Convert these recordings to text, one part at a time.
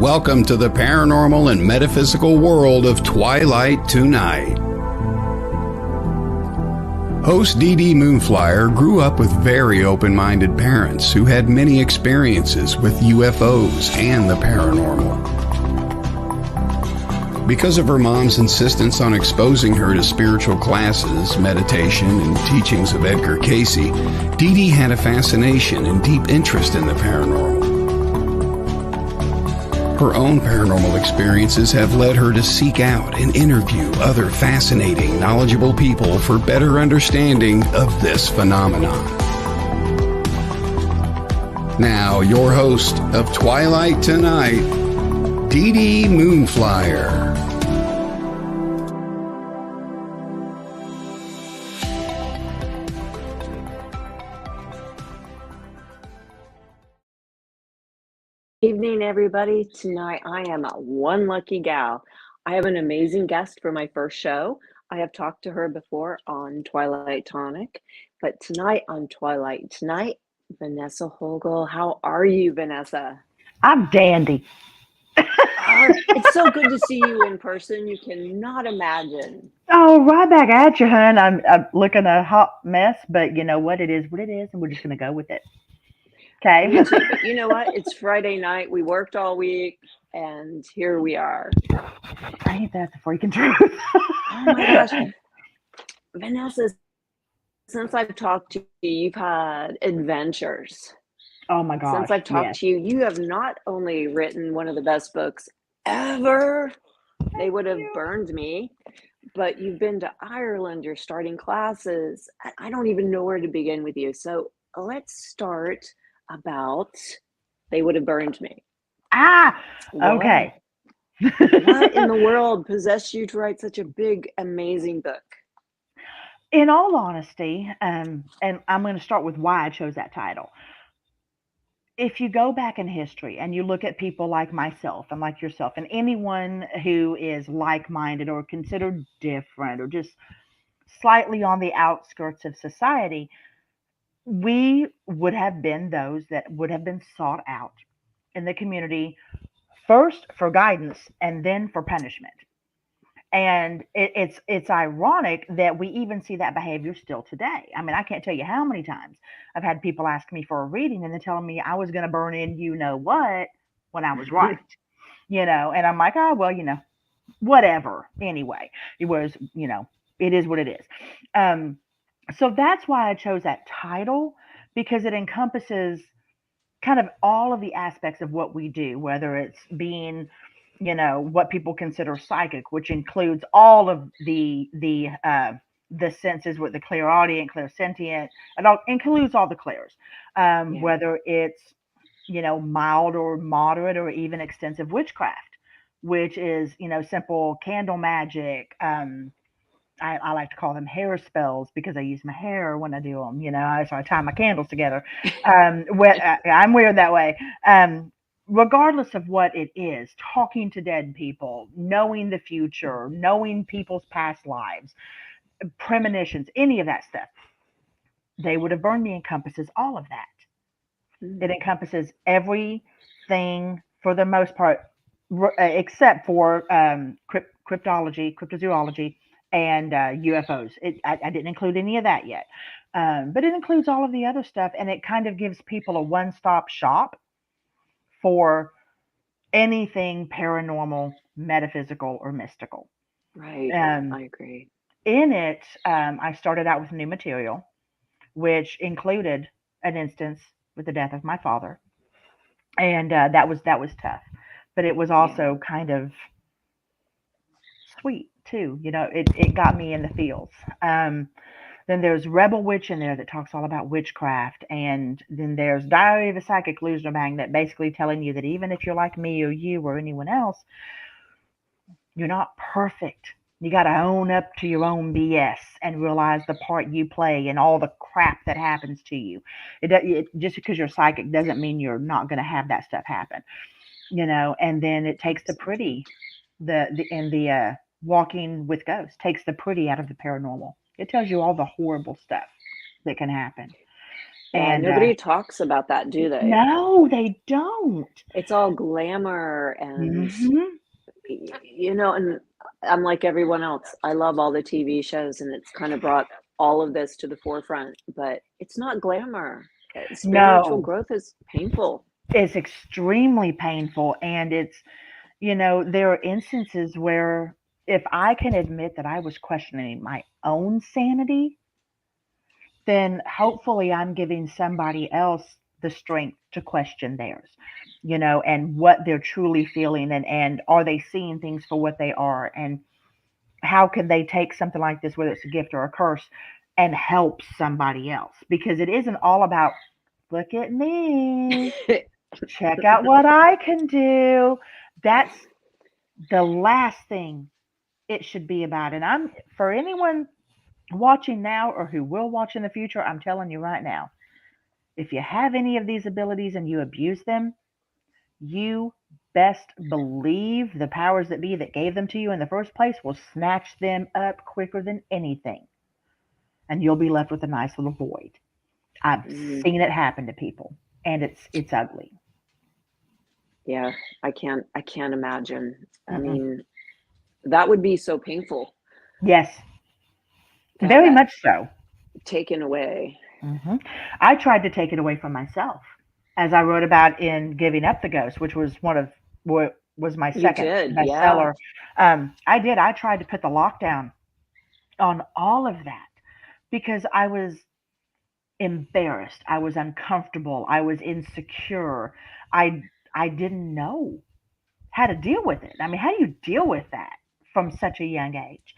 Welcome to the paranormal and metaphysical world of Twilight Tonight. Host DeeDee Moonflyer grew up with very open-minded parents who had many experiences with UFOs and the paranormal. Because of her mom's insistence on exposing her to spiritual classes, meditation, and teachings of Edgar Cayce, DeeDee had a fascination and deep interest in the paranormal. Her own paranormal experiences have led her to seek out and interview other fascinating, knowledgeable people for better understanding of this phenomenon. Now, your host of Twilight Tonight, DeeDee Moonflyer. Evening, everybody. Tonight I am one lucky gal. I have an amazing guest for my first show. I have talked to her before on Twilight Tonight, but tonight on Twilight Tonight, Vanessa Hogle. How are you, Vanessa? I'm dandy. It's so good to see you in person. You cannot imagine. Oh, right back at you, hun. I'm looking a hot mess, but you know what? It is what it is, and we're just going to go with it. Okay. Me too, but you know what? It's Friday night. We worked all week, and here we are. Ain't that the freaking truth? Oh my gosh. Vanessa, since I've talked to you, you've had adventures. Oh my gosh. Since I've talked to you, you have not only written one of the best books ever, They Would Have Burned Me, but you've been to Ireland, you're starting classes. I don't even know where to begin with you. So let's start about They Would Have Burned Me. Okay. What in the world possessed you to write such a big, amazing book? In all honesty, and I'm going to start with why I chose that title. If you go back in history and you look at people like myself and like yourself and anyone who is like-minded or considered different or just slightly on the outskirts of society, we would have been those that would have been sought out in the community first for guidance and then for punishment. And it's ironic that we even see that behavior still today. I mean, I can't tell you how many times I've had people ask me for a reading and then telling me I was going to burn in you know what when I was right, and I'm like, oh, well, whatever. Anyway, it was, it is what it is. So that's why I chose that title, because it encompasses kind of all of the aspects of what we do, whether it's being, what people consider psychic, which includes all of the senses with the clairaudient, clairsentient. It all includes all the clairs, whether it's, mild or moderate or even extensive witchcraft, which is, simple candle magic. I like to call them hair spells because I use my hair when I do them, so I tie my candles together. I'm weird that way. Regardless of what it is, talking to dead people, knowing the future, knowing people's past lives, premonitions, any of that stuff, They Would Have Burned Me encompasses all of that. It encompasses everything for the most part, except for cryptology, cryptozoology, and UFOs. I didn't include any of that yet. But it includes all of the other stuff, and it kind of gives people a one-stop shop for anything paranormal, metaphysical, or mystical. Right. I agree. In it, I started out with new material, which included an instance with the death of my father. And that was tough. But it was also kind of sweet too. It got me in the feels. Then there's Rebel Witch in there that talks all about witchcraft. And then there's Diary of a Psychic Loser Bang, that basically telling you that even if you're like me or you or anyone else, you're not perfect. You got to own up to your own BS and realize the part you play and all the crap that happens to you. Just because you're psychic doesn't mean you're not going to have that stuff happen. And then it takes the pretty, the Walking with Ghosts takes the pretty out of the paranormal. It tells you all the horrible stuff that can happen. Yeah, And nobody talks about that, do they? no, they don't. It's all glamour and, Hmm. and I'm like everyone else. I love all the TV shows and it's kind of brought all of this to the forefront, but it's not glamour. Spiritual No, growth is painful. it's extremely painful. And there are instances where if I can admit that I was questioning my own sanity, then hopefully I'm giving somebody else the strength to question theirs, and what they're truly feeling, and are they seeing things for what they are, and how can they take something like this, whether it's a gift or a curse, and help somebody else? Because it isn't all about, look at me, check out what I can do. That's the last thing it should be about. And I'm for anyone watching now or who will watch in the future, I'm telling you right now, if you have any of these abilities and you abuse them, you best believe the powers that be that gave them to you in the first place will snatch them up quicker than anything. And you'll be left with a nice little void. I've Mm, seen it happen to people, and it's ugly. yeah, I can't imagine. I Mm-mm. mean, that would be so painful Yes, to have very that much so. taken away. Hmm. I tried to take it away from myself, as I wrote about in Giving Up the Ghost, which was one of what was my You second did, yeah. bestseller. I did. I tried to put the lockdown on all of that because I was embarrassed. I was uncomfortable. I was insecure. I didn't know how to deal with it. I mean, how do you deal with that from such a young age?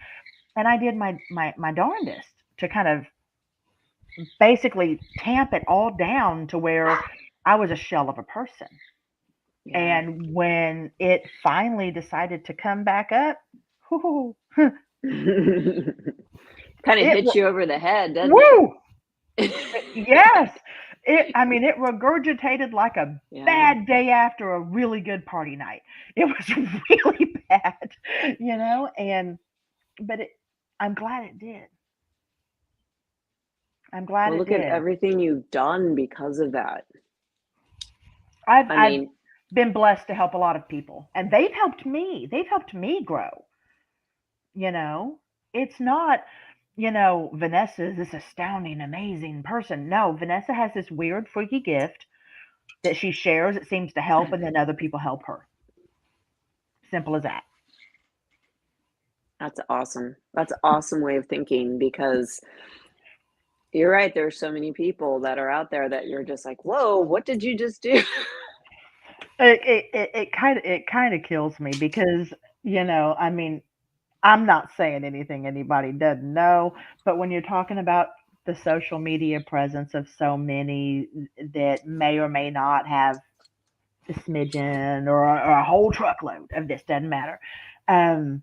And I did my darndest to kind of basically tamp it all down to where I was a shell of a person. Yeah. And when it finally decided to come back up, whoo, Kind of it hits you over the head, doesn't it? woo, yes. I mean, it regurgitated like a Yeah. bad day after a really good party night. It was really bad, and but I'm glad it did. I'm glad Well, it look at did. everything you've done because of that. I I've mean, been blessed to help a lot of people, and they've helped me. They've helped me grow. You know, it's not, Vanessa is this astounding, amazing person. No, Vanessa has this weird, freaky gift that she shares. It seems to help, and then other people help her. Simple as that. that's awesome. That's an awesome way of thinking because you're right. There are so many people that are out there that you're just like, whoa, what did you just do? It kind of kills me because I mean, I'm not saying anything anybody doesn't know, but when you're talking about the social media presence of so many that may or may not have a smidgen or a whole truckload of this, doesn't matter. Um,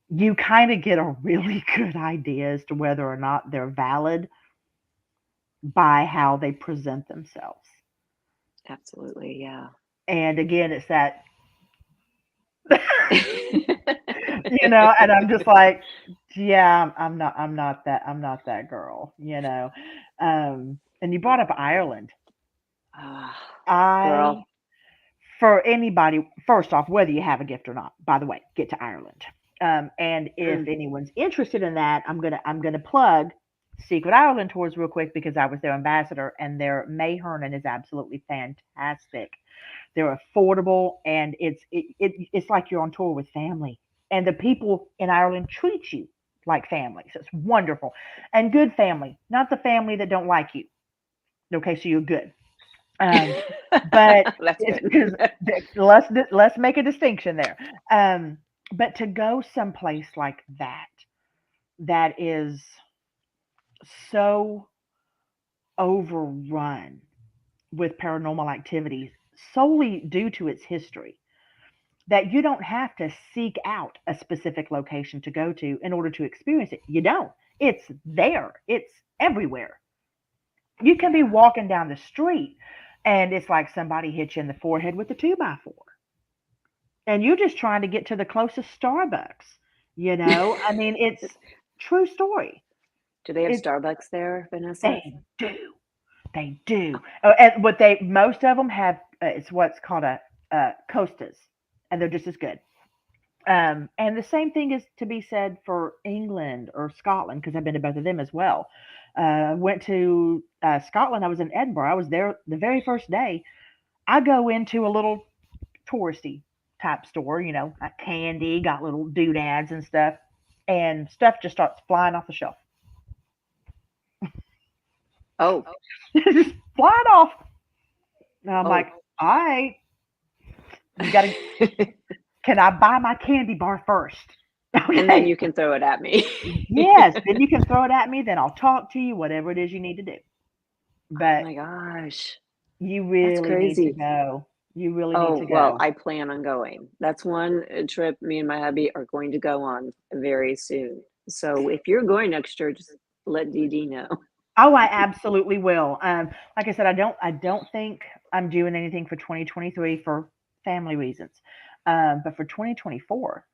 you kind of get a really good idea as to whether or not they're valid by how they present themselves. Absolutely. Yeah. And again, it's that, and I'm just like, yeah, I'm not that girl. And you brought up Ireland. Ah, I, girl. for anybody, first off, whether you have a gift or not, by the way, get to Ireland. And if Mm, anyone's interested in that, I'm gonna plug Secret Ireland tours real quick because I was their ambassador, and their May Hernan is absolutely fantastic. They're affordable, and it's like you're on tour with family, and the people in Ireland treat you like family. So it's wonderful and good family, not the family that don't like you. Okay, so you're good. Um, but that's it's good. because let's make a distinction there. Um, but to go someplace like that is so overrun with paranormal activities solely due to its history that you don't have to seek out a specific location to go to in order to experience it. You don't. It's there. It's everywhere. You can be Yeah. walking down the street and it's like somebody hit you in the forehead with a 2x4. And you're just trying to get to the closest Starbucks. I mean, it's true story. Do they have It's Starbucks there, Vanessa? they do. They do. And most of them have, it's what's called a costas, and they're just as good. And the same thing is to be said for England or Scotland, because I've been to both of them as well. Went to Scotland. I was in Edinburgh. I was there the very first day. I go into a little touristy type store, got candy, got little doodads and stuff, and stuff just starts flying off the shelf. Oh, Just flying off. And I'm like, all right, you gotta. Can I buy my candy bar first? Okay. And then you can throw it at me. Yes, then you can throw it at me. Then I'll talk to you, whatever it is you need to do. But oh my gosh, you really need to go. You really need to go. Well, I plan on going. That's one trip me and my hubby are going to go on very soon. So if you're going next year, just let DeeDee know. Oh, I absolutely will. Like I said, I don't think I'm doing anything for 2023 for family reasons. But for 2024,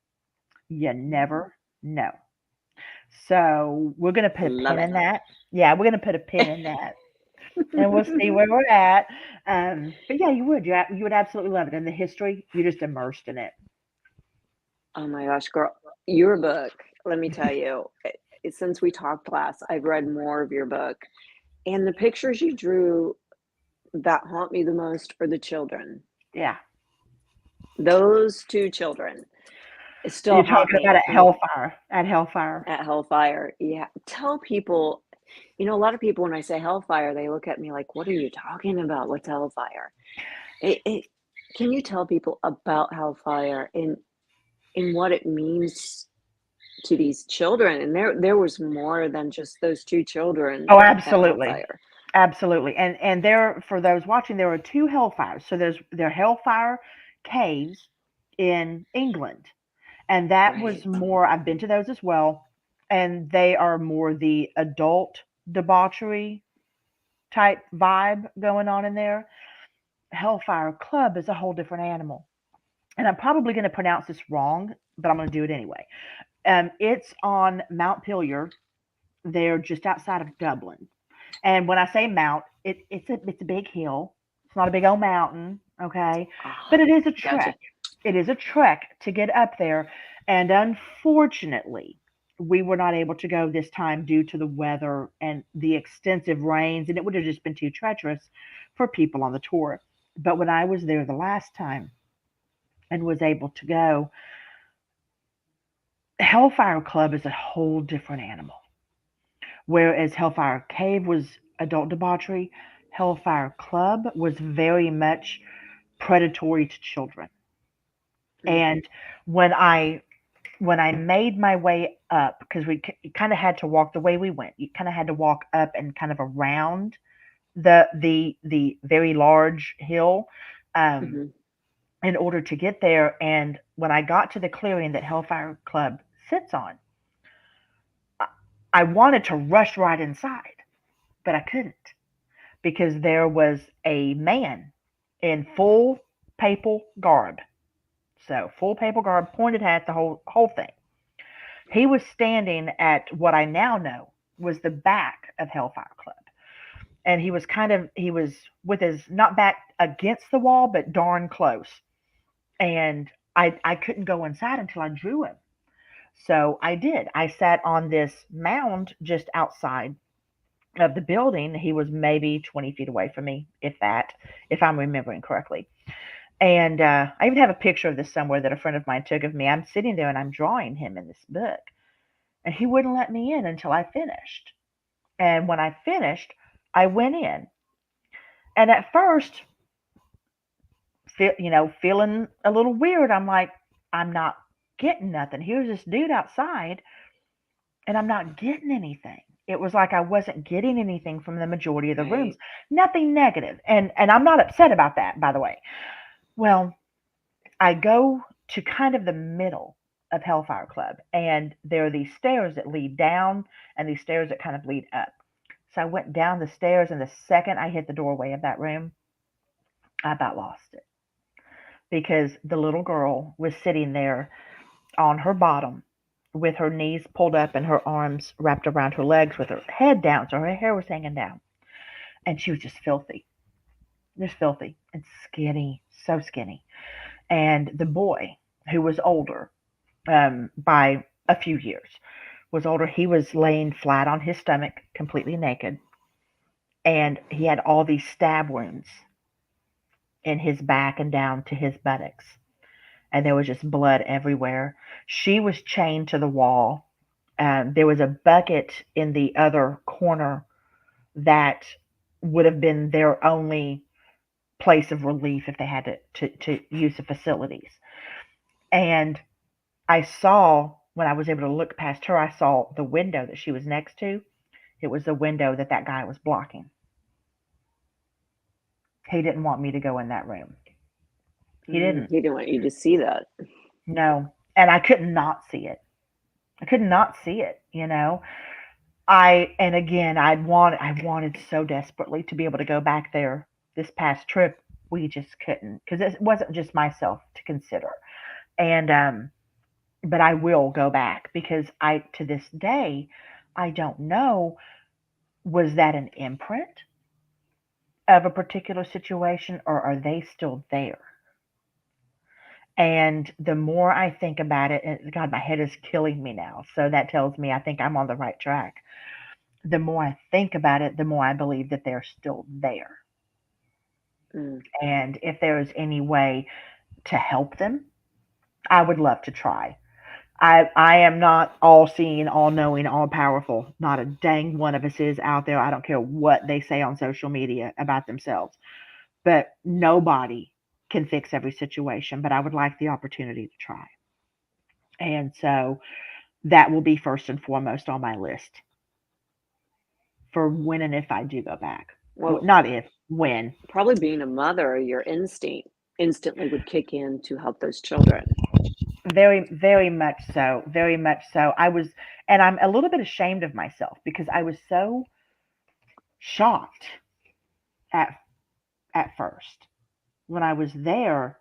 you never know. So we're gonna put a pin in that. Yeah, we're gonna put a pin in that, and we'll see where we're at. But yeah, you would absolutely love it. And the history, you're just immersed in it. Oh my gosh, girl, your book. Let me tell you, since we talked last, I've read more of your book, and the pictures you drew that haunt me the most are the children. Yeah. Those two children still. You're talking about at Hellfire. At Hellfire. At Hellfire, yeah. Tell people, a lot of people when I say Hellfire, they look at me like, "What are you talking about? What's Hellfire?" Can you tell people about Hellfire and what it means to these children? And there was more than just those two children. Oh, absolutely. Absolutely. And there, for those watching, there are two Hellfires. So there are Hellfire caves in England. And that was more, I've been to those as well. And they are more the adult debauchery type vibe going on in there. Hellfire Club is a whole different animal. And I'm probably going to pronounce this wrong, but I'm going to do it anyway. It's on Mount Pillier. They're just outside of Dublin. And when I say mount, it's a big hill. It's not a big old mountain, okay? But it is a trek. Gotcha. It is a trek to get up there. And unfortunately, we were not able to go this time due to the weather and the extensive rains, and it would have just been too treacherous for people on the tour. But when I was there the last time and was able to go, Hellfire Club is a whole different animal. Whereas Hellfire Cave was adult debauchery, Hellfire Club was very much predatory to children. And when I made my way up, because we kind of had to walk the way we went, you kind of had to walk up and kind of around the very large hill in order to get there. And when I got to the clearing that Hellfire Club sits on, I wanted to rush right inside, but I couldn't, because there was a man in full papal garb. So full papal garb, pointed hat, the whole thing. He was standing at what I now know was the back of Hellfire Club. And he was with his, not back against the wall, but darn close. And I couldn't go inside until I drew him. So I did. I sat on this mound just outside of the building. He was maybe 20 feet away from me, if I'm remembering correctly. And I even have a picture of this somewhere that a friend of mine took of me. I'm sitting there and I'm drawing him in this book. And he wouldn't let me in until I finished. And when I finished, I went in. And at first, feeling a little weird, I'm like, I'm not getting nothing. Here's this dude outside, and I'm not getting anything. It was like I wasn't getting anything from the majority of the rooms. Nothing negative. And I'm not upset about that, by the way. Well, I go to kind of the middle of Hellfire Club, and there are these stairs that lead down and these stairs that kind of lead up. So I went down the stairs, and the second I hit the doorway of that room, I about lost it, because the little girl was sitting there on her bottom with her knees pulled up and her arms wrapped around her legs with her head down, so her hair was hanging down. and she was just filthy and skinny, so skinny. And the boy, who was older by a few years, was older. He was laying flat on his stomach, completely naked, and he had all these stab wounds in his back and down to his buttocks, and there was just blood everywhere. She was chained to the wall. There was a bucket in the other corner that would have been their only place of relief if they had to use the facilities. And I saw, when I was able to look past her, I saw the window that she was next to. It was the window that that guy was blocking. He didn't want me to go in that room. He didn't. He didn't want you to see that. No. And I could not see it. I could not see it, you know. And again, I wanted so desperately to be able to go back there this past trip. We just couldn't, because it wasn't just myself to consider. And but I will go back, because to this day, I don't know, was that an imprint of a particular situation, or are they still there? And the more I think about it, and God, my head is killing me now. So that tells me I think I'm on the right track. The more I think about it, the more I believe that they're still there. Mm. And if there is any way to help them, I would love to try. I am not all seeing, all knowing, all powerful. Not a dang one of us is out there. I don't care what they say on social media about themselves. But nobody can fix every situation. But I would like the opportunity to try. And so that will be first and foremost on my list for when and if I do go back. Well, Not if, when. probably being a mother, your instinct instantly would kick in to help those children. Very, very much so. Very much so. And I'm a little bit ashamed of myself, because I was so shocked at first when I was there,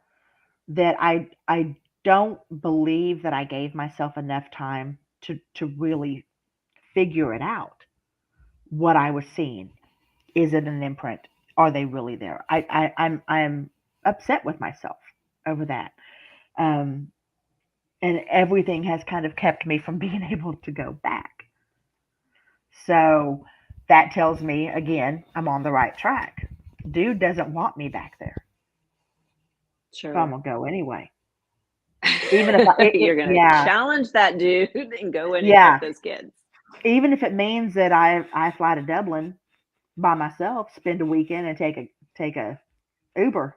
that I don't believe that I gave myself enough time to really figure it out, what I was seeing. Is it an imprint? Are they really there? I'm upset with myself over that. Um, and everything has kind of kept me from being able to go back. So that tells me, again, I'm on the right track. Dude doesn't want me back there, Sure. so I'm gonna go anyway. Even if you're gonna yeah, challenge that dude and go in and yeah, get those kids. even if it means that I fly to Dublin by myself, spend a weekend, and take a Uber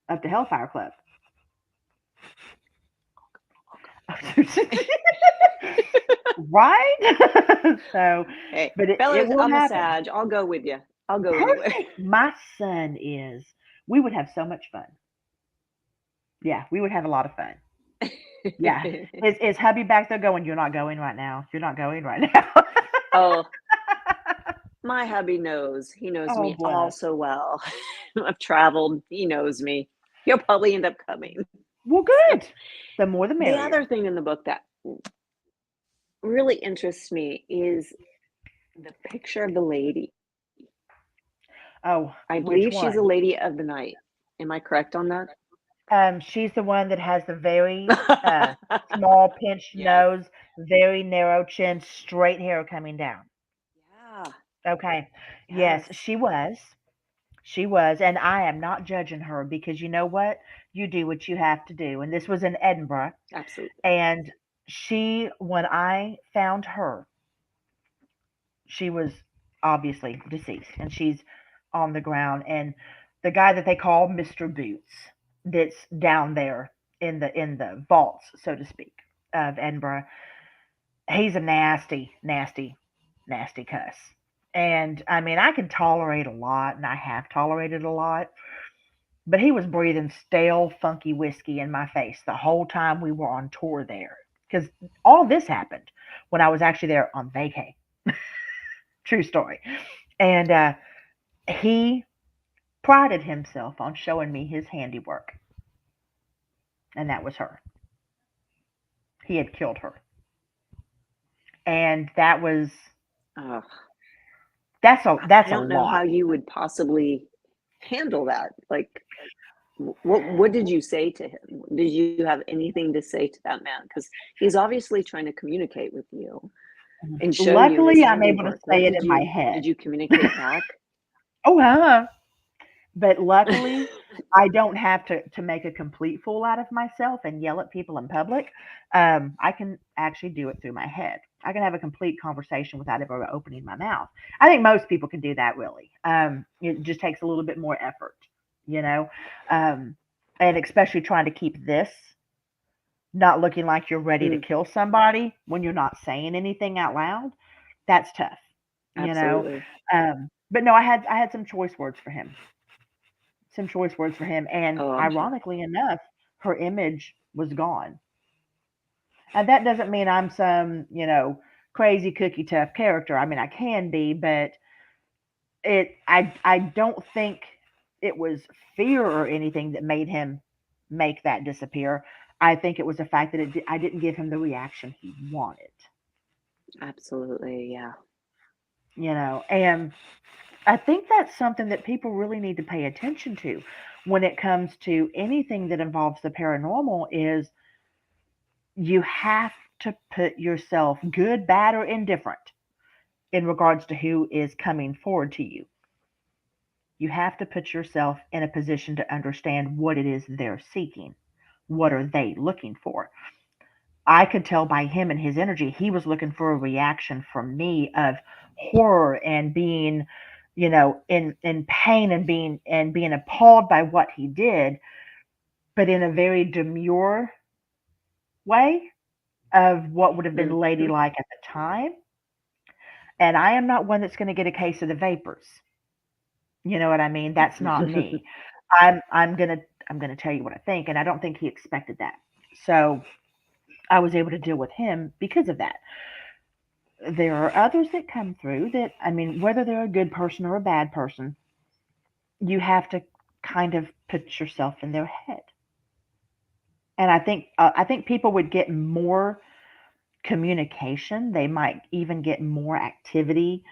up to Hellfire Club. Right? So, Hey, but it fellas, will I'm a happen. Sag. I'll go with you. I'll go anywhere. Perfect. My son is. We would have so much fun. Yeah, we would have a lot of fun. Yeah. Is hubby back there going, "You're not going right now. You're not going right now." Oh, my hubby knows. He knows Oh, me all bless. so well. I've traveled. He knows me. He'll probably end up coming. Well, So, good. The more the the other merrier. thing in the book that really interests me is the picture of the lady. Oh, I which believe she's a one? lady of the night. Am I correct on that? She's the one that has the very small pinched Yes. nose, very narrow chin, straight hair coming down. Yeah. Okay. Yes, Yes. she was. She was, and I am not judging her, because you know what? You do what you have to do. And this was in Edinburgh. Absolutely. And when I found her, she was obviously deceased, and she's on the ground. And the guy that they call Mr. Boots, that's down there in the vaults, so to speak, of Edinburgh, he's a nasty, nasty, nasty cuss. And I mean, I can tolerate a lot, and I have tolerated a lot, but he was breathing stale, funky whiskey in my face the whole time we were on tour there. Because all this happened when I was actually there on vacay. True story. And he prided himself on showing me his handiwork, and that was her. He had killed her. And that was Oh, That's I a don't know lot. how you would possibly handle that. Like, what did you say to him? Did you have anything to say to that man? Because he's obviously trying to communicate with you and show you his Luckily, I'm able to handiwork. say What it in my head. did you communicate back? Oh, but luckily, I don't have to make a complete fool out of myself and yell at people in public. I can actually do it through my head. I can have a complete conversation without ever opening my mouth. I think most people can do that, really. It just takes a little bit more effort, you know, and especially trying to keep this not looking like you're ready to Mm, kill somebody when you're not saying anything out loud. That's tough, you know. absolutely. But no, I had some choice words for him. Some choice words for him, and Oh, I'm sure. ironically enough, her image was gone. And that doesn't mean I'm some, crazy cookie tough character. I mean, I can be, but I don't think it was fear or anything that made him make that disappear. I think it was the fact that I didn't give him the reaction he wanted, Absolutely, yeah. and I think that's something that people really need to pay attention to when it comes to anything that involves the paranormal is you have to put yourself, good, bad, or indifferent, in regards to who is coming forward to you. You have to put yourself in a position to understand what it is they're seeking. What are they looking for? I could tell by him and his energy, he was looking for a reaction from me of horror and being, in pain and being appalled by what he did, but in a very demure way of what would have been Hmm. ladylike at the time. And I am not one that's going to get a case of the vapors. You know what I mean? That's not me. I'm gonna tell you what I think, and I don't think he expected that. So I was able to deal with him because of that. There are others that come through that, I mean, whether they're a good person or a bad person, you have to kind of put yourself in their head. And I think people would get more communication. They might even get more activity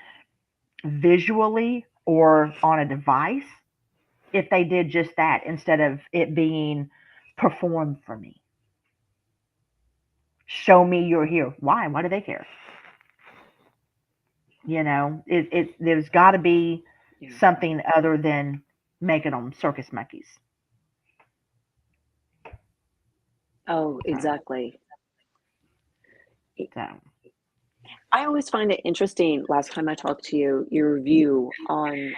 visually or on a device if they did just that instead of it being performed for me. Show me you're here. Why? Why do they care? There's got to be Yeah. something other than making them circus monkeys. Oh, So, exactly. so I always find it interesting. Last time I talked to you, your view on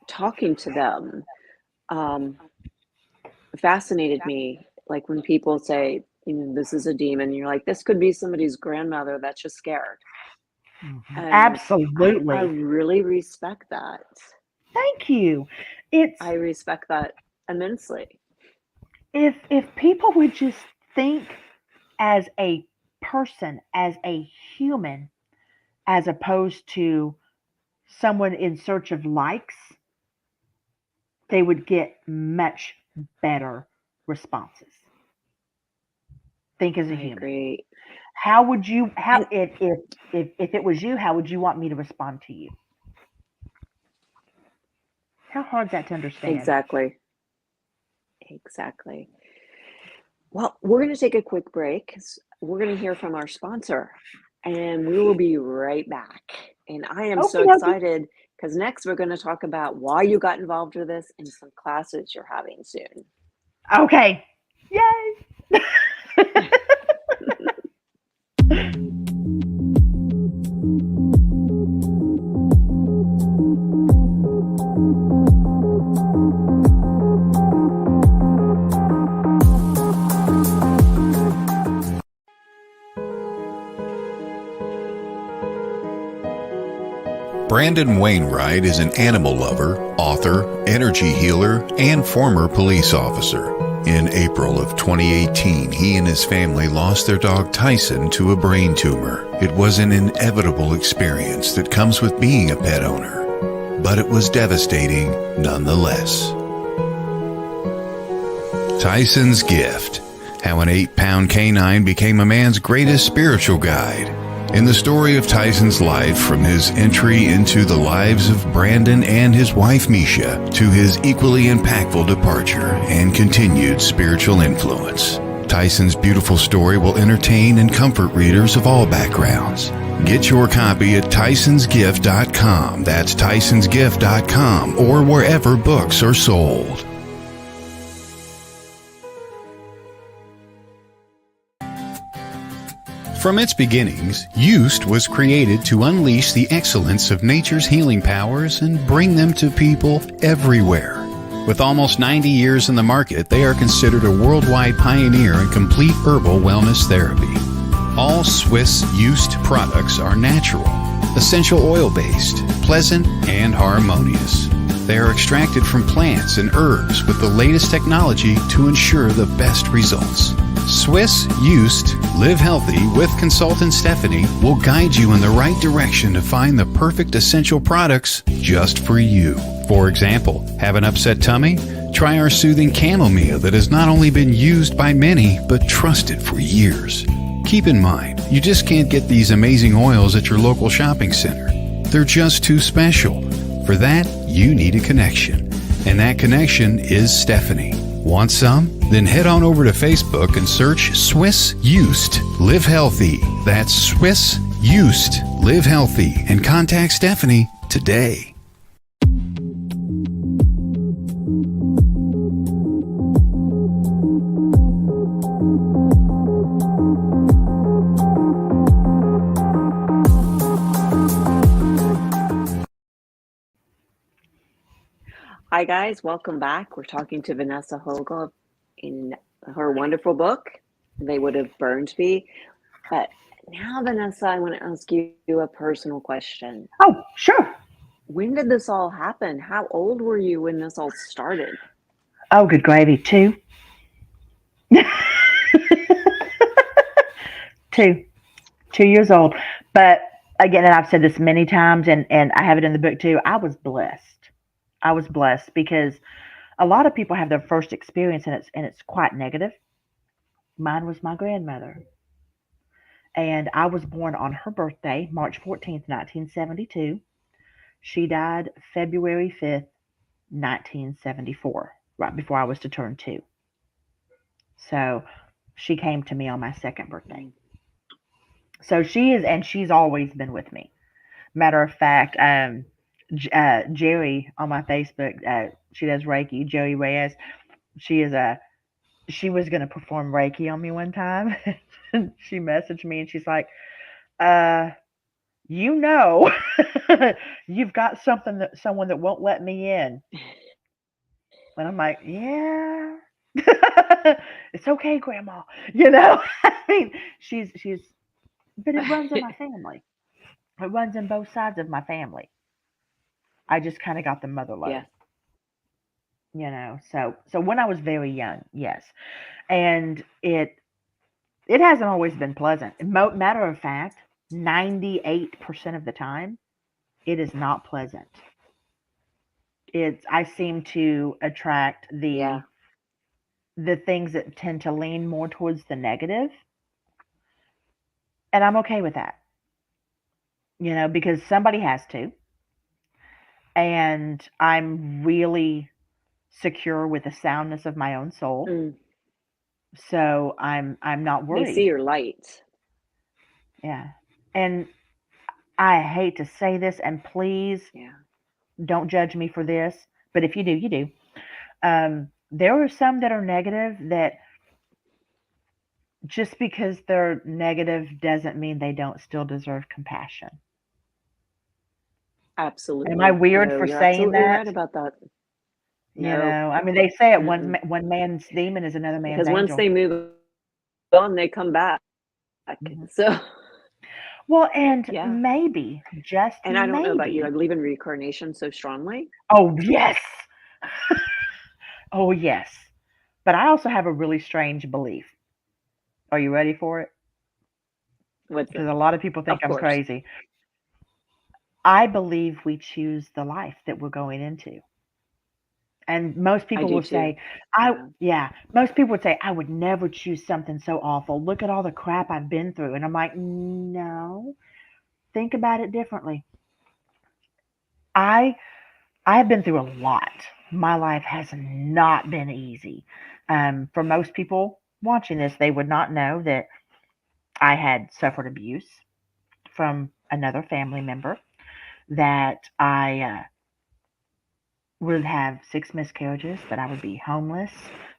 talking to them um, fascinated me. Like when people say, this is a demon, you're like, this could be somebody's grandmother that's just scared. And I absolutely. really respect that. Thank you. It's I respect that immensely. if people would just think as a person, as a human, as opposed to someone in search of likes, they would get much better responses. Think as a I human. agree. How would you how And if it was you, how would you want me to respond to you? How hard is that to understand? exactly, exactly. Well, we're going to take a quick break. We're going to hear from our sponsor and we will be right back. And I am so Okie dokie. excited because next we're going to talk about why you got involved with this and some classes you're having soon. Okay. Yay. Brandon Wainwright is an animal lover, author, energy healer, and former police officer. In April of 2018, he and his family lost their dog Tyson to a brain tumor. It was an inevitable experience that comes with being a pet owner, but it was devastating nonetheless. Tyson's Gift: How an 8-pound canine became a man's greatest spiritual guide. In the story of Tyson's life, from his entry into the lives of Brandon and his wife Misha, to his equally impactful departure and continued spiritual influence, Tyson's beautiful story will entertain and comfort readers of all backgrounds. Get your copy at tysonsgift.com. That's tysonsgift.com, or wherever books are sold. From its beginnings, Used was created to unleash the excellence of nature's healing powers and bring them to people everywhere. With almost 90 years in the market, they are considered a worldwide pioneer in complete herbal wellness therapy. All Swiss Used products are natural, essential oil-based, pleasant, and harmonious. They are extracted from plants and herbs with the latest technology to ensure the best results. Swiss Used Live Healthy with consultant Stephanie will guide you in the right direction to find the perfect essential products just for you. For example, have an upset tummy? Try our soothing chamomile that has not only been used by many, but trusted for years. Keep in mind, you just can't get these amazing oils at your local shopping center. They're just too special. For that, you need a connection. And that connection is Stephanie. Want some? Then head on over to Facebook and search Swiss Used Live Healthy. That's Swiss Used Live Healthy, and contact Stephanie today. Hi guys, welcome back. We're talking to Vanessa Hogle in her wonderful book, They Would Have Burned Me. But now, Vanessa, I want to ask you a personal question. Oh, sure. When did this all happen? How old were you when this all started? Oh, good gravy. 2. 2 years old. But again, and I've said this many times, and I have it in the book too, I was blessed. I was blessed because a lot of people have their first experience and it's quite negative. Mine was my grandmother. And I was born on her birthday, March 14th, 1972. She died February 5th, 1974, right before I was to turn 2. So she came to me on my second birthday. So she is, and she's always been with me. Matter of fact, Jerry on my Facebook, she does Reiki, Jerry Reyes. She was going to perform Reiki on me one time. She messaged me and she's like, you've got someone that won't let me in. And I'm like, yeah, it's okay, Grandma. I mean, she's, but it runs in my family. It runs in both sides of my family. I just kind of got the mother love. Yeah. So when I was very young, yes. And it hasn't always been pleasant. Matter of fact, 98% of the time, it is not pleasant. I seem to attract the things that tend to lean more towards the negative. And I'm okay with that. Because somebody has to. And I'm really secure with the soundness of my own soul. So I'm not worried. They see your light. Yeah. And I hate to say this, and please don't judge me for this, but if you do, you do. There are some that are negative that just because they're negative doesn't mean they don't still deserve compassion. Absolutely. Am I weird for saying that? Right about that. I mean, they say it, one man's demon is another man's angel. Because once they move on, they come back. So, well, and maybe, and I don't know about you, I believe in reincarnation so strongly. Oh, yes. Oh, yes. But I also have a really strange belief. Are you ready for it? Because a lot of people think I'm crazy. I believe we choose the life that we're going into. And most I people do will too. say, Yeah. most people would say, I would never choose something so awful. Look at all the crap I've been through. And I'm like, no, think about it differently. I I've been through a lot. My life has not been easy. For most people watching this, they would not know that I had suffered abuse from another family member, that I would have 6 miscarriages, that I would be homeless,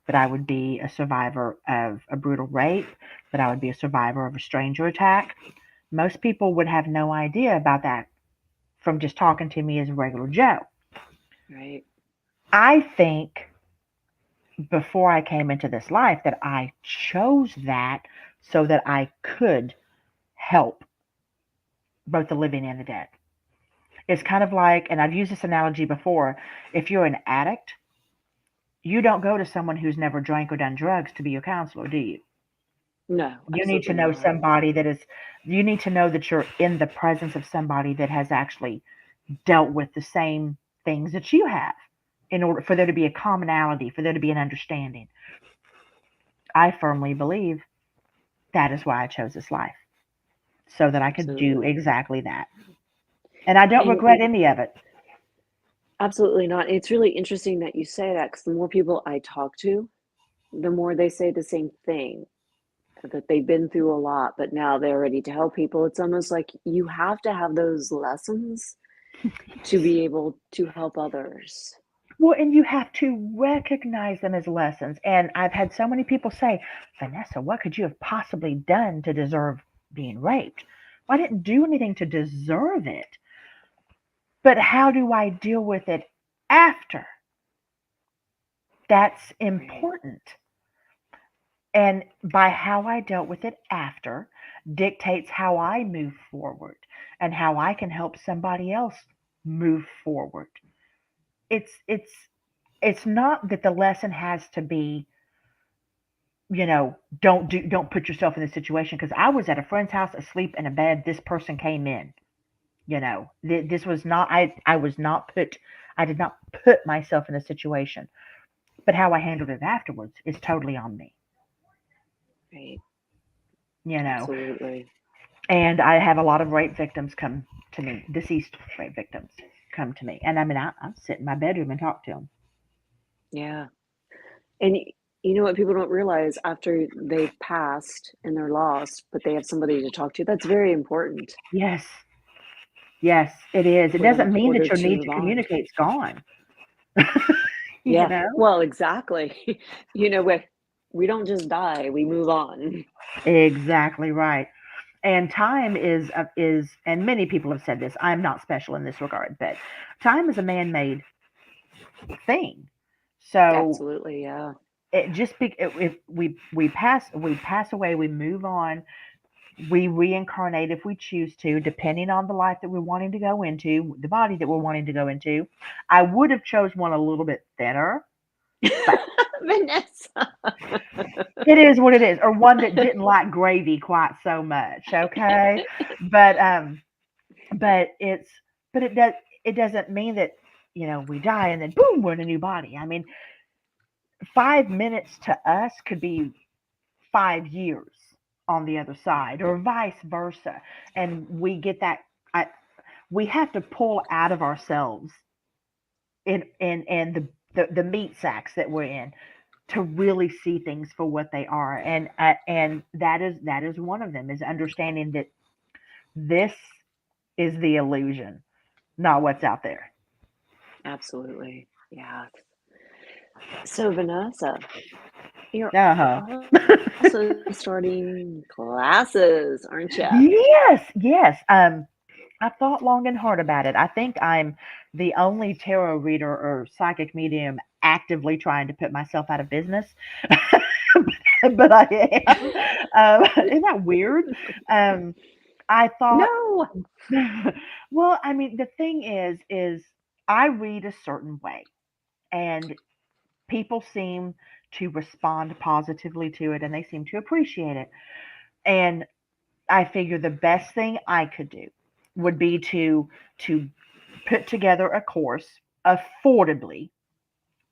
that I would be a survivor of a brutal rape, that I would be a survivor of a stranger attack. Most people would have no idea about that from just talking to me as a regular Joe. Right. I think before I came into this life that I chose that so that I could help both the living and the dead. It's kind of like, and I've used this analogy before, if you're an addict, you don't go to someone who's never drank or done drugs to be your counselor, do you? No, You need to absolutely know not. somebody that is, you need to know that you're in the presence of somebody that has actually dealt with the same things that you have in order for there to be a commonality, for there to be an understanding. I firmly believe that is why I chose this life, so that I could do Absolutely. exactly that. And I don't And regret any of it. absolutely not. It's really interesting that you say that because the more people I talk to, the more they say the same thing, that they've been through a lot, but now they're ready to help people. It's almost like you have to have those lessons to be able to help others. Well, and you have to recognize them as lessons. And I've had so many people say, Vanessa, what could you have possibly done to deserve being raped? Well, I didn't do anything to deserve it. But how do I deal with it after? That's Right. important. And by how I dealt with it after dictates how I move forward and how I can help somebody else move forward. It's it's it's not that the lesson has to be, don't put yourself in this situation, because I was at a friend's house asleep in a bed, this person came in. This was not, I was not put, I did not put myself in a situation, but how I handled it afterwards is totally on me. Right. you know Absolutely. and I have a lot of rape victims come to me, deceased rape victims come to me, and I mean, I sit in my bedroom and talk to them. Yeah. And you know what people don't realize after they've passed and they're lost, but they have somebody to talk to, that's very important Yes, yes, it is. It for them doesn't in mean order that your to need move to on. communicate's gone. you Yeah. know Well, exactly. We don't just die, we move on. exactly right. And time is, and many people have said this, I'm not special in this regard, but time is a man-made thing. So Absolutely, yeah. it just be, if we pass away, we move on, we reincarnate if we choose to, depending on the life that we're wanting to go into, the body that we're wanting to go into. I would have chose one a little bit thinner, but Vanessa. it is what it is, or one that didn't like gravy quite so much. Okay, but it's, but it doesn't mean that, we die and then boom, we're in a new body. I mean, 5 minutes to us could be 5 years on the other side, or vice versa. And we get that. I, we have to pull out of ourselves in the meat sacks that we're in to really see things for what they are. And that is one of them, is understanding that this is the illusion, not what's out there. Absolutely. Yeah. So, Vanessa, you're Uh-huh. also starting classes, aren't you? Yes, yes. I thought long and hard about it. I think I'm the only tarot reader or psychic medium actively trying to put myself out of business, but I am. Isn't that weird? Um, I thought, No. well, I mean, the thing is I read a certain way, and people seem to respond positively to it, and they seem to appreciate it. And I figure the best thing I could do would be to put together a course affordably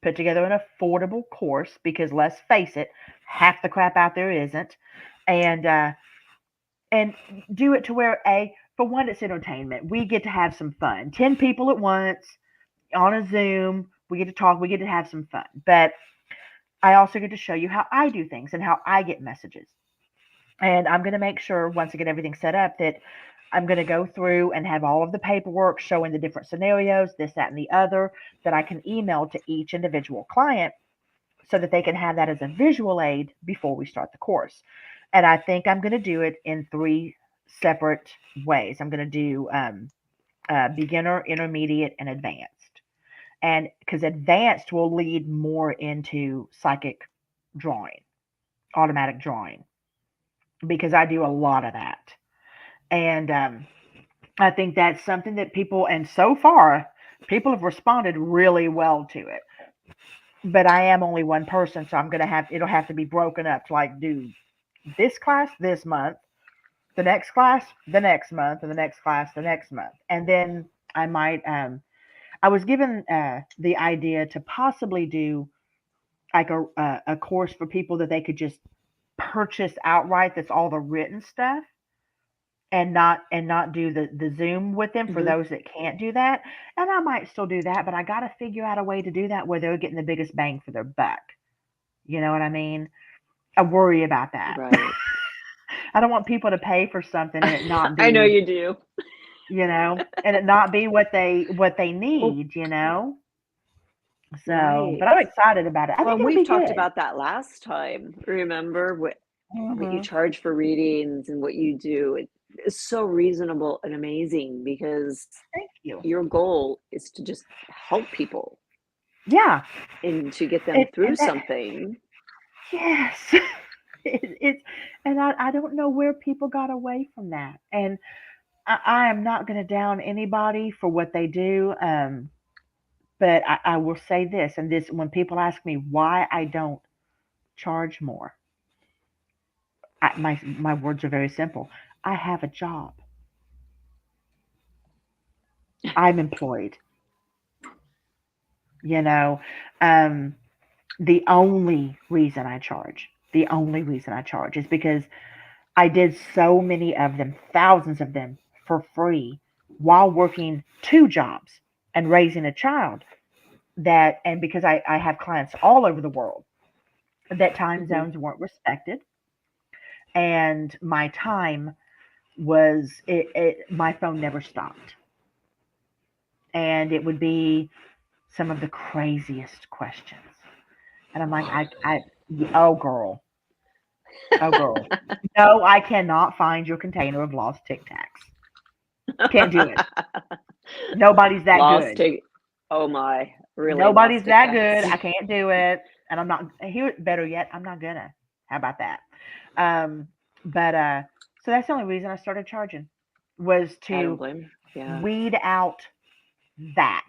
put together an affordable course because let's face it, half the crap out there isn't, and and do it to where for one, it's entertainment. We get to have some fun. 10 people at once on a Zoom. We get to talk. We get to have some fun. But I also get to show you how I do things and how I get messages. And I'm going to make sure once I get everything set up that I'm going to go through and have all of the paperwork showing the different scenarios, this, that, and the other, that I can email to each individual client so that they can have that as a visual aid before we start the course. And I think I'm going to do it in 3 separate ways. I'm going to do beginner, intermediate, and advanced. And because advanced will lead more into psychic drawing, automatic drawing, because I do a lot of that. And I think that's something that people, and so far, people have responded really well to it. But I am only one person, so it'll have to be broken up to like do this class this month, the next class the next month, and the next class the next month. And then I might, I was given the idea to possibly do like a course for people that they could just purchase outright. That's all the written stuff, and not do the Zoom with them for those that can't do that. And I might still do that, but I got to figure out a way to do that where they're getting the biggest bang for their buck. You know what I mean? I worry about that. Right. I don't want people to pay for something and it not be. I know you do. You know, and it not be what they need. You know. So, Right. but I'm excited about it. I Well, think it'll we've be talked good. about that last time. Remember what you Mhm. charge for readings and what you do? It is so reasonable and amazing because Thank you. your goal is to just help people Yeah, and to get them and through that something. yes, it's and I don't know where people got away from that. And I am not going to down anybody for what they do. But I will say this, and this when people ask me why I don't charge more, my words are very simple. I have a job. I'm employed. You know, um, the only reason I charge, is because I did so many of them, thousands of them for free while working 2 jobs and raising a child and because I have clients all over the world, that time hmm zones weren't respected. And my time my phone never stopped. And it would be some of the craziest questions. And I'm like, oh girl, oh girl. No, I cannot find your container of lost Tic Tacs. Can't do it. Nobody's that Lost good. Tic. Oh my, really? Nobody's Lost Tic that good. Tacs. I can't do it. And I'm not here. Better yet, I'm not gonna. How about that? Um, but so that's the only reason I started charging was I don't to blame you. Yeah. weed out that.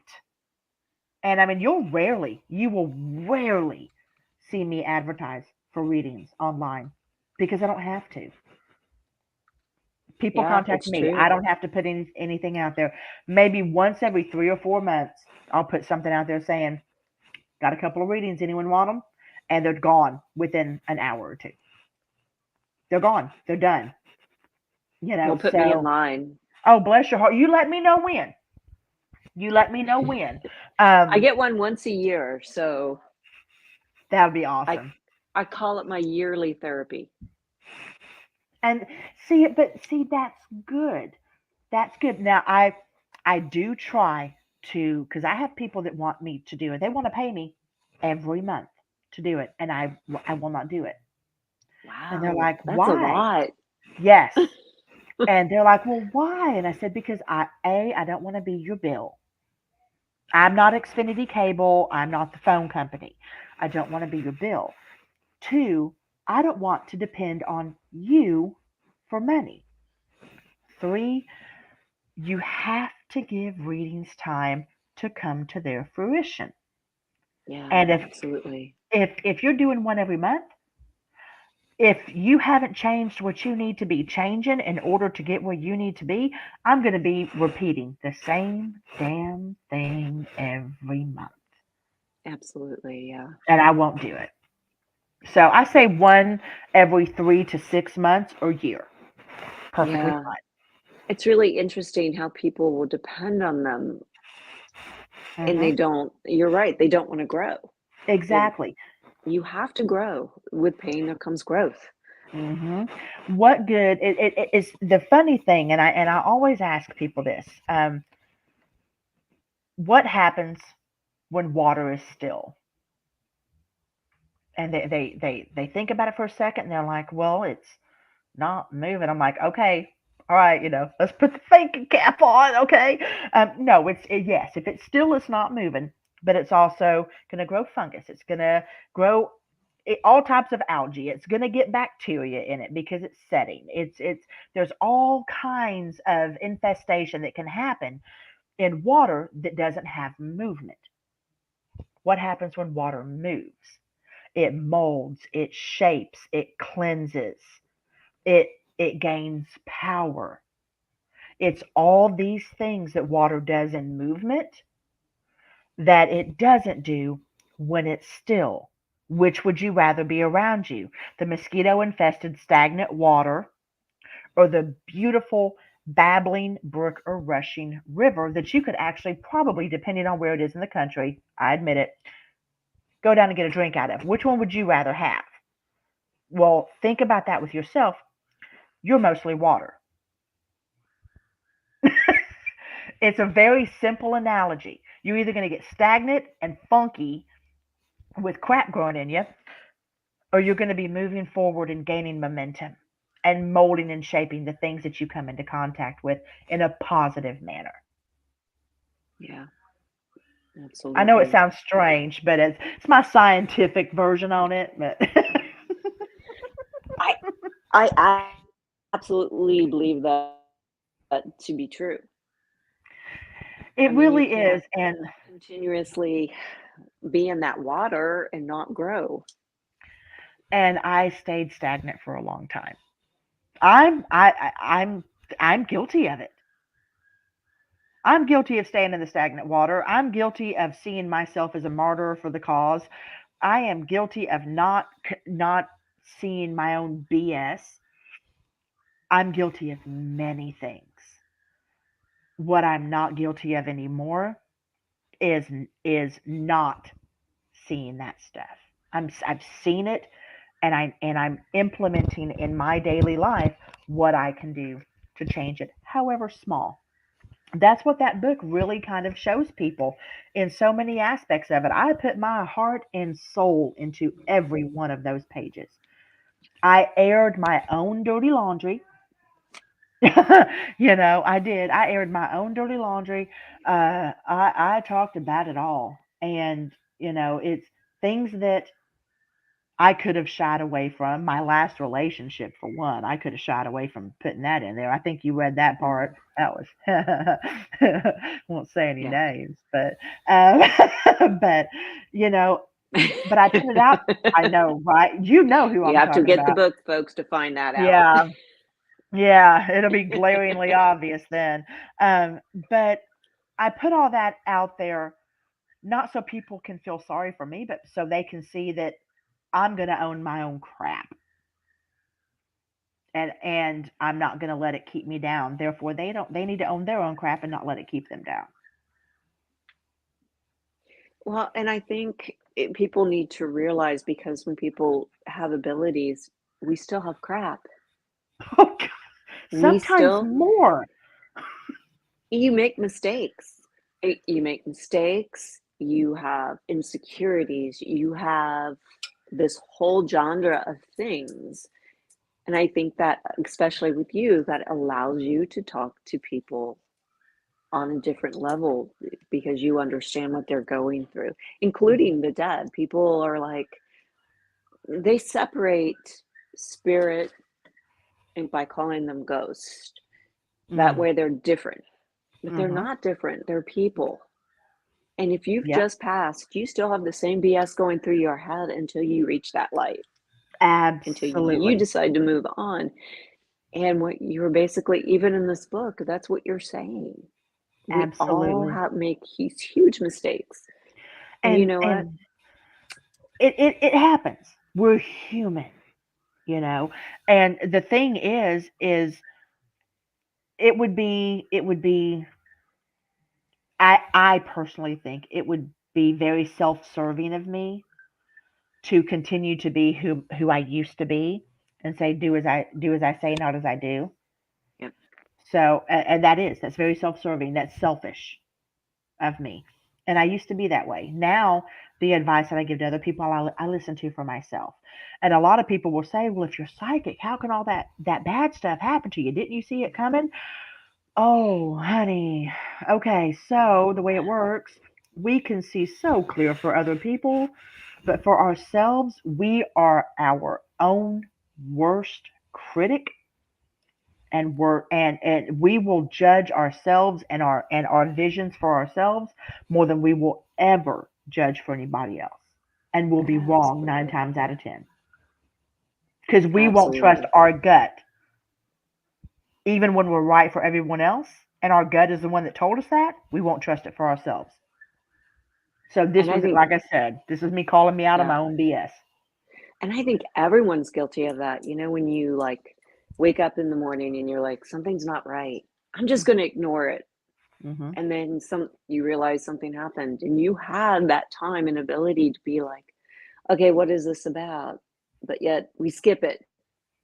And I mean, you will rarely see me advertise for readings online because I don't have to. People Yeah, contact it's me. true. I don't have to put anything out there. Maybe once every 3 or 4 months, I'll put something out there saying, got a couple of readings. Anyone want them? And they're gone within an hour or 2. They're gone. They're done. You Well, know, put me in so, line. oh, bless your heart. You let me know when. You let me know when. I get one once a year, so That would be I awesome. I call it my yearly therapy. And see, that's good. That's good. Now, I do try to, because I have people that want me to do it. They want to pay me every month to do it, and I will not do it. And they're Wow, like, that's a why? lot. Yes. And they're like, well, why? And I said, because I don't want to be your bill. I'm not Xfinity Cable. I'm not the phone company. I don't want to be your bill. 2, I don't want to depend on you for money. 3, you have to give readings time to come to their fruition. Yeah, And absolutely. if you're doing one every month, if you haven't changed what you need to be changing in order to get where you need to be, I'm going to be repeating the same damn thing every month. Absolutely. Yeah. and I won't do it. So I say one every 3 to 6 months or year. Perfectly Yeah. It's really interesting how people will depend on them fine. and they don't, you're right, they don't want to grow. And Exactly. you have to grow. With pain, there comes growth. hmm What good? It is the funny thing, and I always ask people this: what happens when water is still? And they think about it for a second, and they're like, "Well, it's not moving." I'm like, "Okay, all right, let's put the thinking cap on, okay?" No, yes, if it's still, it's not moving, but it's also going to grow fungus. It's going to grow all types of algae. It's going to get bacteria in it because it's setting. It's there's all kinds of infestation that can happen in water that doesn't have movement. What happens when water moves? It molds, it shapes, it cleanses, it it gains power. It's all these things that water does in movement that it doesn't do when it's still. Which would you rather be around you? The mosquito infested stagnant water or the beautiful babbling brook or rushing river that you could actually probably, depending on where it is in the country, I admit it, go down and get a drink out of? Which one would you rather have? Well, think about that with yourself. You're mostly water. It's a very simple analogy. You're either going to get stagnant and funky with crap growing in you, or you're going to be moving forward and gaining momentum and molding and shaping the things that you come into contact with in a positive manner. Yeah, I know it absolutely. sounds strange, but it's my scientific version on it. But I I absolutely believe that to be true. I it mean, you really can't is, and continuously be in that water and not grow. I stayed stagnant for a long time. I'm guilty of it. I'm guilty of staying in the stagnant water. I'm guilty of seeing myself as a martyr for the cause. I am guilty of not seeing my own BS. I'm guilty of many things. What I'm not guilty of anymore is is not seeing that stuff. I've seen it, and I'm implementing in my daily life what I can do to change it, however small. That's what that book really kind of shows people in so many aspects of it. I put my heart and soul into every one of those pages. I aired my own dirty laundry. I did. I aired my own dirty laundry. I talked about it all. And, it's things that I could have shied away from. My last relationship, for one, I could have shied away from putting that in there. I think you read that part. Mhm. That was, won't say any Yeah. names, but, but, you know, but I put it out. I know, right? You know who You I'm have to talking get the about. book, folks, to find that out. Yeah. Yeah. It'll be glaringly obvious then. Um, but I put all that out there, not so people can feel sorry for me, but so they can see that I'm going to own my own crap, and I'm not going to let it keep me down. Therefore, they need to own their own crap and not let it keep them down. Well, and I think people need to realize, because when people have abilities, we still have crap. Oh, God. We Sometimes still, more. you make mistakes. You make mistakes, you have insecurities, you have this whole genre of things. And I think that, especially with you, that allows you to talk to people on a different level because you understand what they're going through, including the dead. People are like, they separate spirit and by calling them ghosts. That Mm, way they're different, but they're hmm not different. They're people. And if you've Yep, just passed, you still have the same BS going through your head until you reach that light, until you absolutely, decide to move on. And what you're basically, even in this book, that's what you're saying. We all absolutely. have make these huge mistakes. And you And know what? it happens. We're human, you know. And the thing is it would be I personally think it would be very self-serving of me to continue to be who I used to be and say do as I say, not as I do. Yep. So and that's very self-serving. That's selfish of me. And I used to be that way. Now, the advice that I give to other people, I listen to for myself. And a lot of people will say, well, if you're psychic, how can all that bad stuff happen to you? Didn't you see it coming? Oh, honey. Okay, so the way it works, we can see so clear for other people, but for ourselves, we are our own worst critic, and we will judge ourselves and our visions for ourselves more than we will ever judge for anybody else, and we'll be wrong 9 times out of 10 because we won't trust Absolutely. our gut even when we're right for everyone else, and our gut is the one that told us that. We won't trust it for ourselves. So this And I was, think, like I said, this is me calling me out of yeah. my own BS. And I think everyone's guilty of that. You know, when you like wake up in the morning and you're like, something's not right. I'm just going to ignore it. Hmm. And then you realize something happened and you had that time and ability to be like, okay, what is this about? But yet we skip it.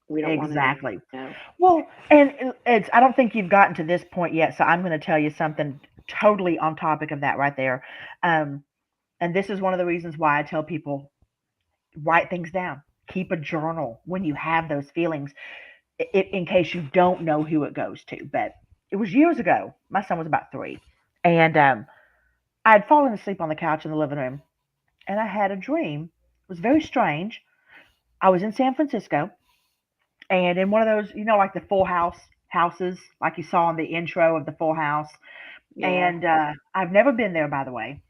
We don't want to Exactly. know. Well, and I don't think you've gotten to this point yet, so I'm going to tell you something totally on topic of that right there. Um, and this is one of the reasons why I tell people write things down. Keep a journal when you have those feelings, in case you don't know who it goes to. But it was years ago. My son was about 3, and I had fallen asleep on the couch in the living room, and I had a dream. It was very strange. I was in San Francisco, and in one of those, like the Full House houses, like you saw in the intro of the Full House. Yeah. And I've never been there, by the way.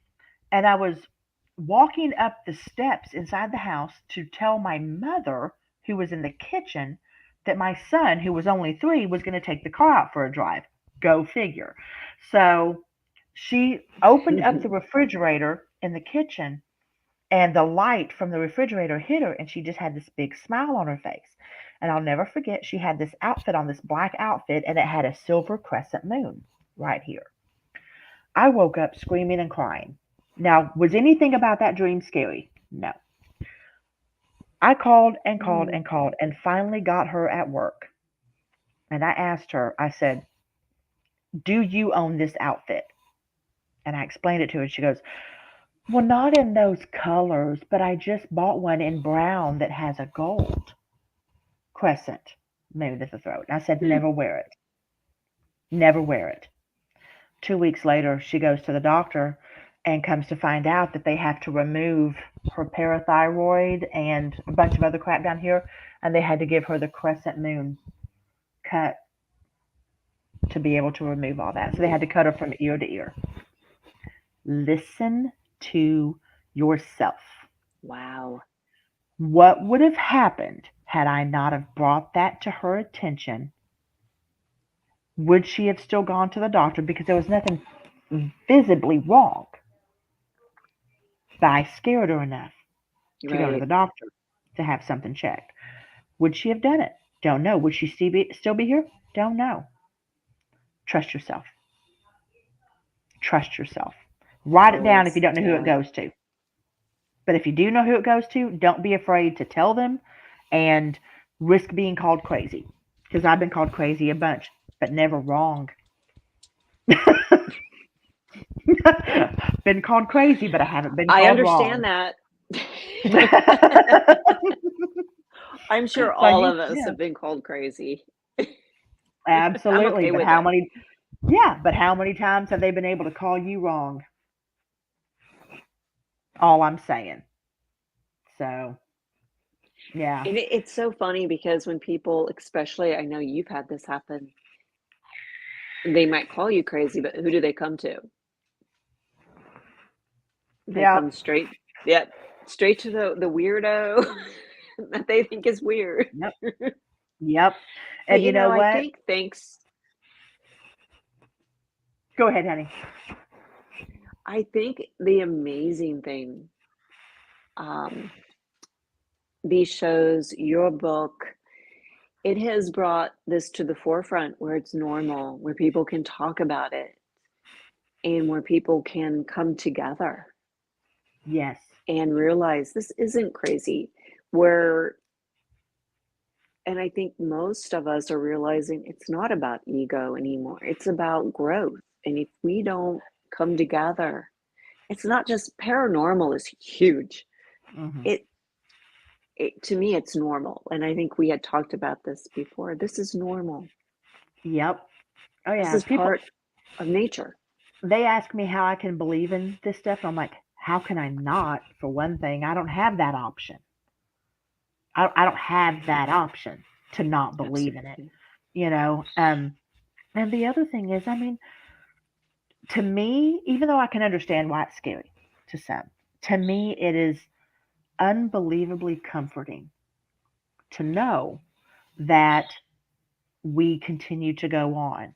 And I was walking up the steps inside the house to tell my mother, who was in the kitchen, that my son, who was only 3, was going to take the car out for a drive. Go figure. So she opened up the refrigerator in the kitchen, and the light from the refrigerator hit her, and she just had this big smile on her face. And I'll never forget, she had this outfit on, this black outfit, and it had a silver crescent moon right here. I woke up screaming and crying. Now, was anything about that dream scary? No. I called and called and called and finally got her at work. And I asked her, I said, do you own this outfit? And I explained it to her. She goes, well, not in those colors, but I just bought one in brown that has a gold crescent moon at the throat. And I said, never wear it. Never wear it. 2 weeks later, she goes to the doctor and comes to find out that they have to remove her parathyroid and a bunch of other crap down here. And they had to give her the crescent moon cut to be able to remove all that. So they had to cut her from ear to ear. Listen to yourself. Wow. What would have happened had I not have brought that to her attention? Would she have still gone to the doctor? Because there was nothing visibly wrong. But I scared her enough to go to the Right. doctor to have something checked. Would she have done it? Don't know. Would she still be here? Don't know. Trust yourself. Trust yourself. Write it down if you Always. don't know who it Yeah. goes to. But if you do know who it goes to, don't be afraid to tell them and risk being called crazy. Because I've been called crazy a bunch, but never wrong. Been called crazy, but I haven't been I called understand wrong. that. I'm sure So all of us yeah, have been called crazy. I'm absolutely. okay But with how it. many? Yeah, but how many times have they been able to call you wrong? All I'm saying. So yeah, And it's so funny because when people, especially, I know you've had this happen, they might call you crazy, but who do they come to? They yeah, come straight, yep, straight to the weirdo that they think is weird. yep, yep. But And you know I what? think thanks. Go ahead, honey. I think the amazing thing, these shows, your book, it has brought this to the forefront where it's normal, where people can talk about it, and where people can come together Yes. and realize this isn't crazy. Where, and I think most of us are realizing it's not about ego anymore. It's about growth. And if we don't come together, it's not just paranormal is huge. Hmm. It to me, it's normal. And I think we had talked about this before. This is normal. Yep. Oh This yeah. is part of nature. They ask me how I can believe in this stuff. I'm like, how can I not? For one thing, I don't have that option. I don't have that option to not believe in it, Absolutely. you know. And the other thing is, I mean, to me, even though I can understand why it's scary to some, to me, it is unbelievably comforting to know that we continue to go on.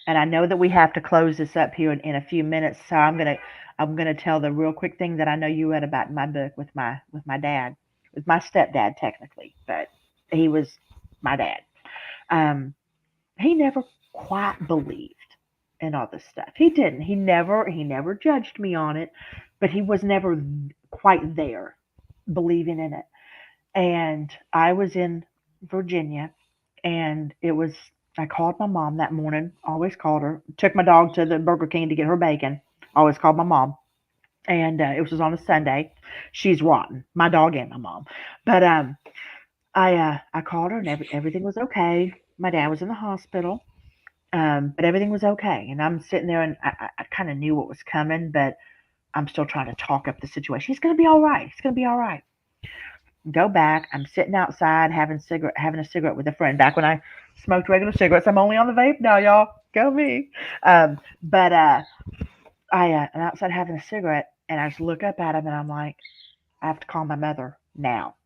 And I know that we have to close this up here in a few minutes, so I'm gonna tell the real quick thing that I know you read about in my book with my dad, with my stepdad technically, but he was my dad. Um, he never quite believed in all this stuff. He didn't. He never judged me on it, but he was never quite there believing in it. And I was in Virginia, and I called my mom that morning, always called her, took my dog to the Burger King to get her bacon, always called my mom. And it was on a Sunday. She's rotten, my dog and my mom. But I called her, and everything was okay. My dad was in the hospital, but everything was okay. And I'm sitting there, and I kind of knew what was coming, but I'm still trying to talk up the situation. He's gonna be all right. He's gonna be all right. Go back. I'm sitting outside having a cigarette with a friend. Back when I smoked regular cigarettes, I'm only on the vape now, y'all. Go me. But I'm outside having a cigarette, and I just look up at him, and I'm like, I have to call my mother now.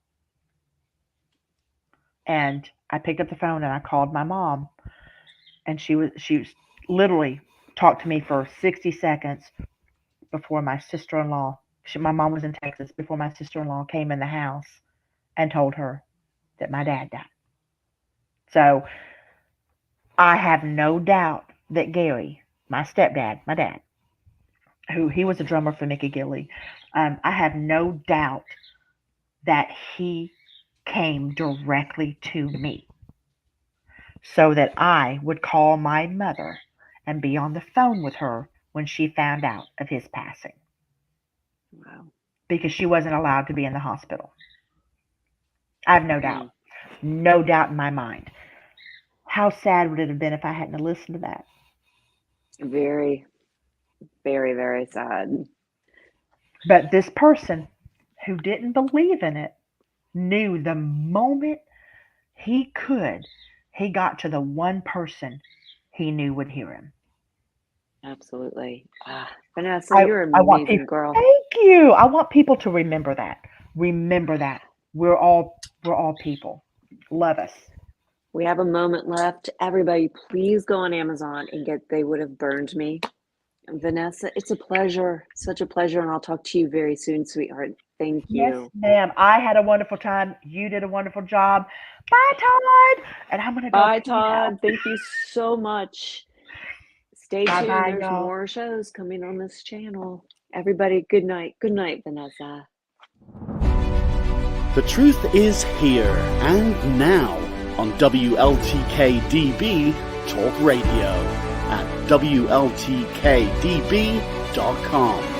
And I picked up the phone and I called my mom, and she was literally talked to me for 60 seconds before my sister-in-law. My mom was in Texas before my sister-in-law came in the house and told her that my dad died. So I have no doubt that Gary, my stepdad, my dad, who he was a drummer for Mickey Gilley, I have no doubt that he came directly to me so that I would call my mother and be on the phone with her when she found out of his passing, Wow. because she wasn't allowed to be in the hospital. I have no doubt in my mind. How sad would it have been if I hadn't listened to that? Very, very, very sad. But this person who didn't believe in it knew the moment he could, he got to the one person he knew would hear him. Absolutely. Vanessa, I, you're an I want amazing people. girl. Thank you. I want people to remember that. Remember that we're all people. Love us. We have a moment left. Everybody, please go on Amazon and get They Would Have Burned Me. Vanessa, it's a pleasure. Such a pleasure. And I'll talk to you very soon, sweetheart. Thank Yes, you. ma'am. I had a wonderful time. You did a wonderful job. Bye, Todd. And I'm gonna go Bye, pee now. Todd. Thank you so much. Stay tuned. Bye, There's y'all. more shows coming on this channel. Everybody, good night. Good night, Vanessa. The truth is here and now on WLTK-DB Talk Radio at WLTK-DB.com.